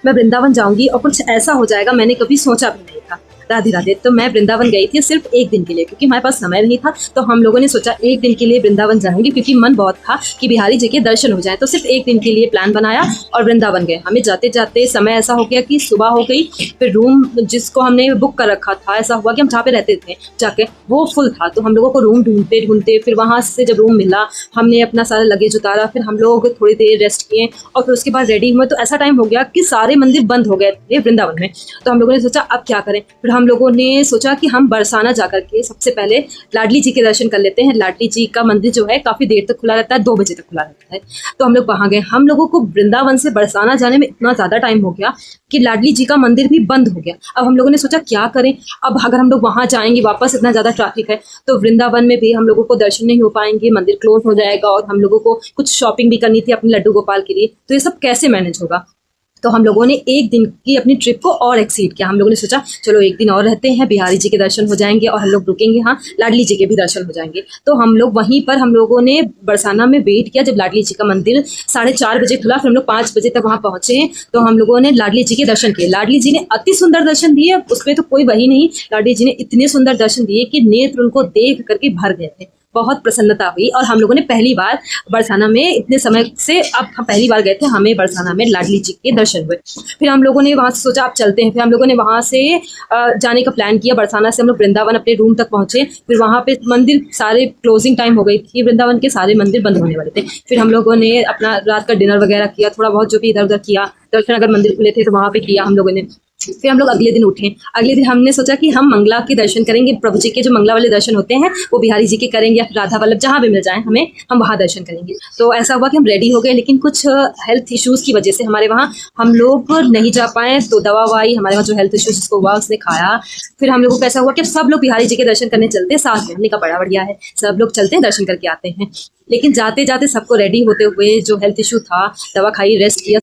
मैं वृंदावन जाऊंगी और कुछ ऐसा हो जाएगा मैंने कभी सोचा भी नहीं था। राधे राधे। तो मैं वृंदावन गई थी सिर्फ एक दिन के लिए, क्योंकि हमारे पास समय नहीं था। तो हम लोगों ने सोचा एक दिन के लिए वृंदावन जाएंगे, क्योंकि मन बहुत था कि बिहारी जी के दर्शन हो जाए। तो सिर्फ एक दिन के लिए प्लान बनाया और वृंदावन गए। हमें जाते जाते समय ऐसा हो गया कि सुबह हो गई। फिर रूम जिसको हमने बुक कर रखा था, ऐसा हुआ कि हम जहाँ पे रहते थे जाके वो फुल था। तो हम लोगों को रूम ढूंढते ढूंढते फिर वहां से जब रूम मिला, हमने अपना सारा लगेज उतारा। फिर हम लोग थोड़ी देर रेस्ट किए और फिर उसके बाद रेडी हुए। तो ऐसा टाइम हो गया कि सारे मंदिर बंद हो गए थे वृंदावन में। तो हम लोगों ने सोचा अब क्या करें। फिर हम लोगों ने सोचा कि हम बरसाना जाकर के सबसे पहले लाडली जी के दर्शन कर लेते हैं। लाडली जी का मंदिर जो है काफी देर तक खुला रहता है, 2 बजे तक खुला रहता है। तो हम लोग वहां गए। हम लोगों को वृंदावन से बरसाना जाने में इतना ज्यादा टाइम हो गया कि लाडली जी का मंदिर भी बंद हो गया। अब हम लोगों ने सोचा क्या करें। अब अगर हम लोग वहां जाएंगे वापस, इतना ज्यादा ट्रैफिक है, तो वृंदावन में भी हम लोगों को दर्शन नहीं हो पाएंगे, मंदिर क्लोज हो जाएगा और हम लोगों को कुछ शॉपिंग भी करनी थी अपने लड्डू गोपाल के लिए। तो ये सब कैसे मैनेज होगा। तो हम लोगों ने एक दिन की अपनी ट्रिप को और एक्सीड किया। हम लोगों ने सोचा चलो एक दिन और रहते हैं, बिहारी जी के दर्शन हो जाएंगे और हम लोग रुकेंगे, हाँ लाडली जी के भी दर्शन हो जाएंगे। तो हम लोग वहीं पर हम लोगों ने बरसाना में वेट किया। जब लाडली जी का मंदिर 4:30 बजे खुला, फिर हम लोग 5 बजे तक वहां पहुंचे। तो हम लोगों ने लाडली जी के दर्शन किए। लाडली जी ने अति सुंदर दर्शन दिए, उसमें तो कोई वही नहीं। लाडली जी ने इतने सुंदर दर्शन दिए कि नेत्र उनको देख करके भर गए थे। बहुत प्रसन्नता हुई। और हम लोगों ने पहली बार बरसाना में, इतने समय से अब हम पहली बार गए थे, हमें बरसाना में लाडली जी के दर्शन हुए। फिर हम लोगों ने वहां से सोचा आप चलते हैं। फिर हम लोगों ने वहां से जाने का प्लान किया। बरसाना से हम लोग वृंदावन अपने रूम तक पहुंचे। फिर वहां पे मंदिर सारे क्लोजिंग टाइम हो गई थी, वृंदावन के सारे मंदिर बंद होने वाले थे। फिर हम लोगों ने अपना रात का डिनर वगैरह किया, थोड़ा बहुत जो भी इधर उधर किया, दर्शन अगर मंदिर खुले थे तो वहां पे किया हम लोगों ने। फिर हम लोग अगले दिन उठे। अगले दिन हमने सोचा कि हम मंगला के दर्शन करेंगे। प्रभु जी के जो मंगला वाले दर्शन होते हैं वो बिहारी जी के करेंगे या फिर राधा वल्लभ जहाँ भी मिल जाए हमें, हम वहाँ दर्शन करेंगे। तो ऐसा हुआ कि हम रेडी हो गए, लेकिन कुछ हेल्थ इश्यूज की वजह से हमारे वहाँ हम लोग नहीं जा पाए। तो दवा वाई हमारे वहाँ जो हेल्थ इश्यूज जिसको हुआ उसने खाया। फिर हम लोगों को ऐसा हुआ कि सब लोग बिहारी जी के दर्शन करने चलते हैं साथ में। हमने कहा बड़ा बढ़िया है, सब लोग चलते हैं दर्शन करके आते हैं। लेकिन जाते जाते सबको रेडी होते हुए जो हेल्थ इशू था, दवा खाई, रेस्ट किया,